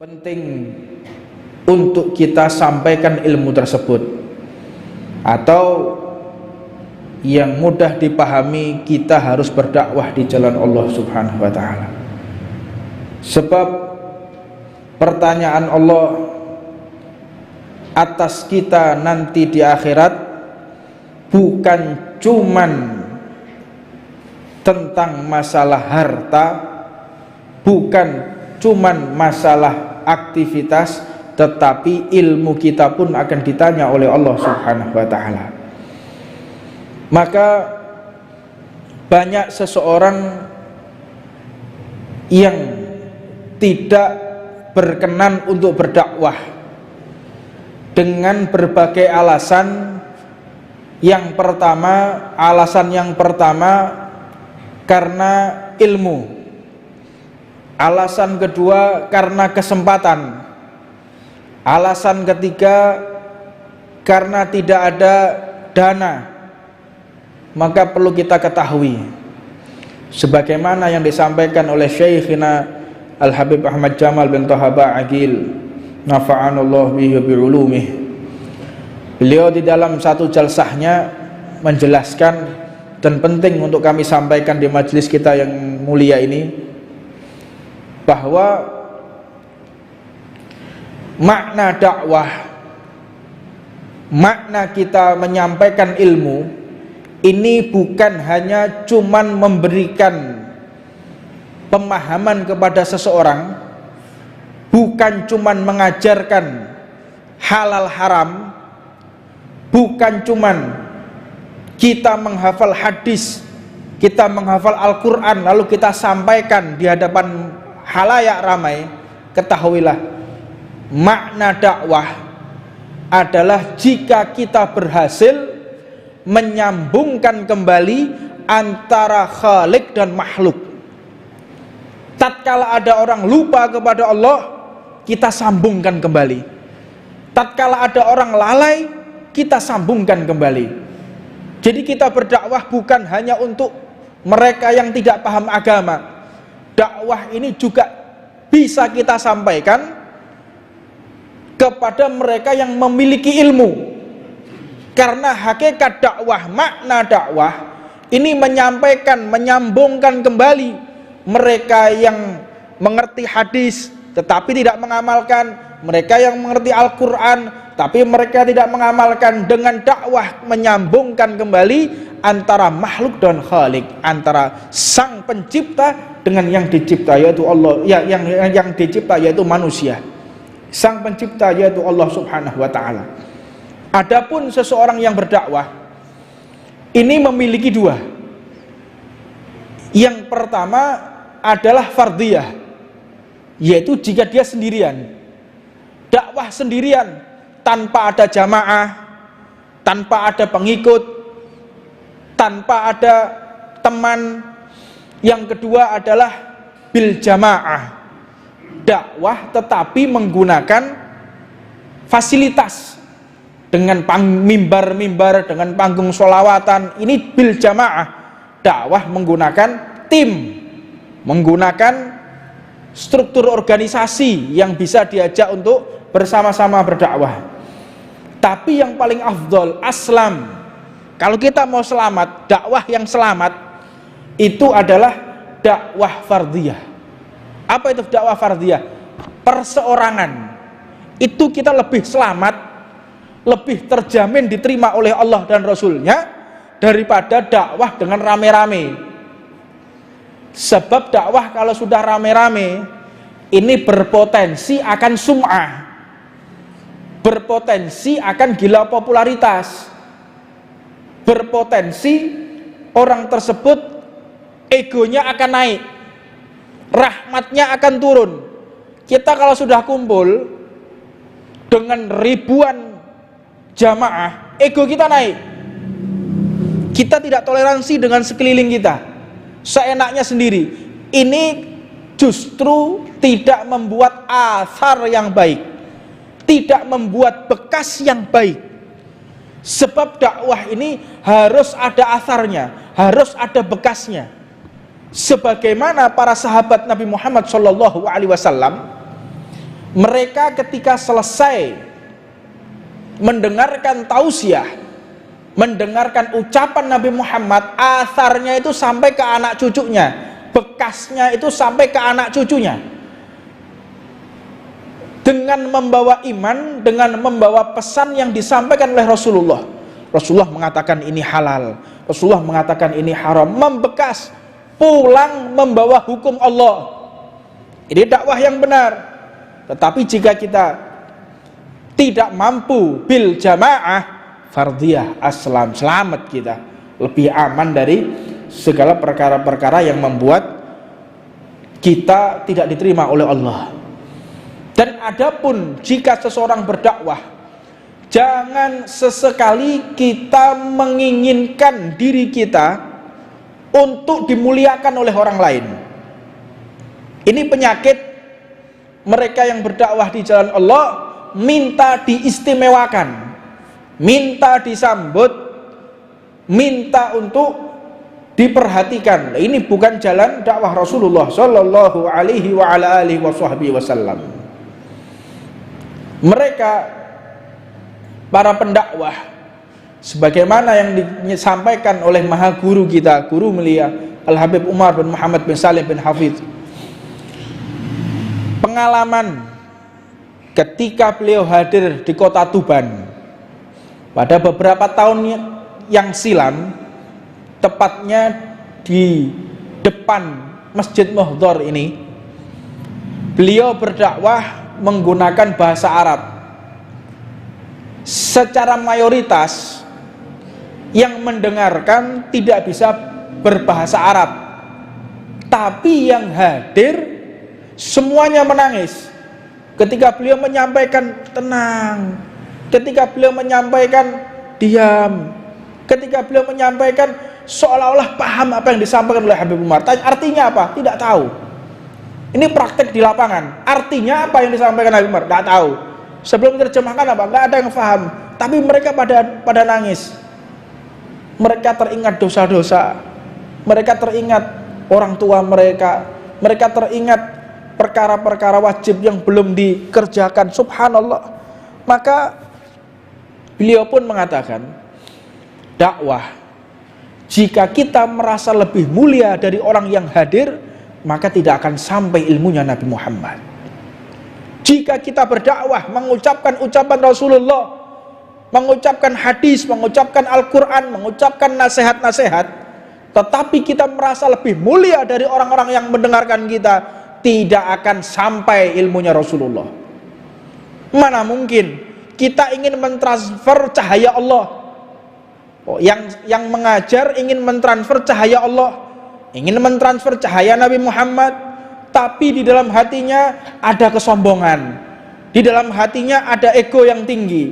penting untuk kita sampaikan ilmu tersebut, atau yang mudah dipahami, kita harus berdakwah di jalan Allah Subhanahu wa ta'ala. Sebab pertanyaan Allah atas kita nanti di akhirat bukan cuman tentang masalah harta, bukan cuman masalah aktivitas, tetapi ilmu kita pun akan ditanya oleh Allah Subhanahu wa ta'ala. Maka banyak seseorang yang tidak berkenan untuk berdakwah dengan berbagai alasan. Alasan yang pertama karena ilmu. Alasan kedua karena kesempatan. Alasan ketiga karena tidak ada dana. Maka perlu kita ketahui, sebagaimana yang disampaikan oleh Syekhina Al-Habib Ahmad Jamal bin Thaha Ba'agil, nafa'anallahu bihi bi'ulumih. Beliau di dalam satu jalsahnya menjelaskan, dan penting untuk kami sampaikan di majelis kita yang mulia ini, bahwa makna dakwah, makna kita menyampaikan ilmu ini bukan hanya cuman memberikan pemahaman kepada seseorang, bukan cuman mengajarkan halal haram, bukan cuman kita menghafal hadis, kita menghafal Al-Quran lalu kita sampaikan di hadapan halayak ramai. Ketahuilah, makna dakwah adalah jika kita berhasil menyambungkan kembali antara Khalik dan makhluk. Tatkala ada orang lupa kepada Allah, kita sambungkan kembali. Tatkala ada orang lalai, kita sambungkan kembali. Jadi kita berdakwah bukan hanya untuk mereka yang tidak paham agama. Dakwah ini juga bisa kita sampaikan kepada mereka yang memiliki ilmu. Karena hakikat dakwah, makna dakwah ini menyampaikan, menyambungkan kembali mereka yang mengerti hadis tetapi tidak mengamalkan, mereka yang mengerti Al-Quran tapi mereka tidak mengamalkan. Dengan dakwah menyambungkan kembali antara makhluk dan Khalik, antara sang pencipta dengan yang dicipta, yaitu Allah, yang dicipta yaitu manusia. Sang pencipta yaitu Allah Subhanahu wa ta'ala. Adapun seseorang yang berdakwah ini memiliki dua. Yang pertama adalah fardiyah, yaitu jika dia sendirian, dakwah sendirian, tanpa ada jamaah, tanpa ada pengikut, tanpa ada teman. Yang kedua adalah bil jamaah, dakwah tetapi menggunakan fasilitas, dengan mimbar-mimbar, dengan panggung sholawatan. Ini bil jamaah, dakwah menggunakan tim, menggunakan struktur organisasi yang bisa diajak untuk bersama-sama berdakwah. Tapi yang paling afdol, aslam, kalau kita mau selamat, dakwah yang selamat itu adalah dakwah fardiyah. Apa itu dakwah fardiyah? Perseorangan. Itu kita lebih selamat, lebih terjamin diterima oleh Allah dan Rasulnya daripada dakwah dengan rame-rame. Sebab dakwah kalau sudah rame-rame ini berpotensi akan sum'ah, berpotensi akan gila popularitas, berpotensi orang tersebut egonya akan naik, rahmatnya akan turun. Kita kalau sudah kumpul dengan ribuan jamaah, ego kita naik. Kita tidak toleransi dengan sekeliling kita, seenaknya sendiri. Ini justru tidak membuat athar yang baik, tidak membuat bekas yang baik. Sebab dakwah ini harus ada atharnya, harus ada bekasnya. Sebagaimana para sahabat Nabi Muhammad SAW mereka ketika selesai mendengarkan tausiah, mendengarkan ucapan Nabi Muhammad, asarnya itu sampai ke anak cucunya, bekasnya itu sampai ke anak cucunya, dengan membawa iman, dengan membawa pesan yang disampaikan oleh Rasulullah. Rasulullah mengatakan ini halal, Rasulullah mengatakan ini haram, membekas, pulang membawa hukum Allah. Ini dakwah yang benar. Tetapi jika kita tidak mampu bil jamaah fardiyah, aslam, selamat kita, lebih aman dari segala perkara-perkara yang membuat kita tidak diterima oleh Allah. Dan adapun jika seseorang berdakwah, jangan sesekali kita menginginkan diri kita untuk dimuliakan oleh orang lain. Ini penyakit mereka yang berdakwah di jalan Allah, minta diistimewakan, minta disambut, minta untuk diperhatikan. Ini bukan jalan dakwah Rasulullah sallallahu alaihi wa ala alihi wasallam. Mereka para pendakwah, sebagaimana yang disampaikan oleh maha guru kita, guru mulia Al-Habib Umar bin Muhammad bin Salim bin Hafidh, pengalaman ketika beliau hadir di kota Tuban pada beberapa tahun yang silam, tepatnya di depan Masjid Muhdhar ini, beliau berdakwah menggunakan bahasa Arab. Secara mayoritas yang mendengarkan tidak bisa berbahasa Arab, tapi yang hadir semuanya menangis ketika beliau menyampaikan tenang, ketika beliau menyampaikan diam, ketika beliau menyampaikan seolah-olah paham apa yang disampaikan oleh Habib Umar. Artinya apa? Tidak tahu. Ini praktek di lapangan. Artinya apa yang disampaikan Habib Umar? Tidak tahu. Sebelum diterjemahkan apa? Tidak ada yang paham. Tapi mereka pada nangis. Mereka teringat dosa-dosa, mereka teringat orang tua mereka, mereka teringat perkara-perkara wajib yang belum dikerjakan. Subhanallah. Maka beliau pun mengatakan, dakwah, jika kita merasa lebih mulia dari orang yang hadir, maka tidak akan sampai ilmunya Nabi Muhammad. Jika kita berdakwah, mengucapkan ucapan Rasulullah, mengucapkan hadis, mengucapkan Al-Quran, mengucapkan nasihat-nasihat, tetapi kita merasa lebih mulia dari orang-orang yang mendengarkan kita, tidak akan sampai ilmunya Rasulullah. Mana mungkin kita ingin mentransfer cahaya Allah. Yang mengajar ingin mentransfer cahaya Allah, ingin mentransfer cahaya Nabi Muhammad, tapi di dalam hatinya ada kesombongan, di dalam hatinya ada ego yang tinggi,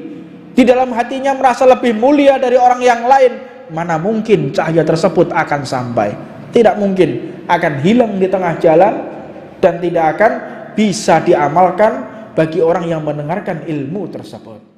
di dalam hatinya merasa lebih mulia dari orang yang lain. Mana mungkin cahaya tersebut akan sampai? Tidak mungkin, akan hilang di tengah jalan dan tidak akan bisa diamalkan bagi orang yang mendengarkan ilmu tersebut.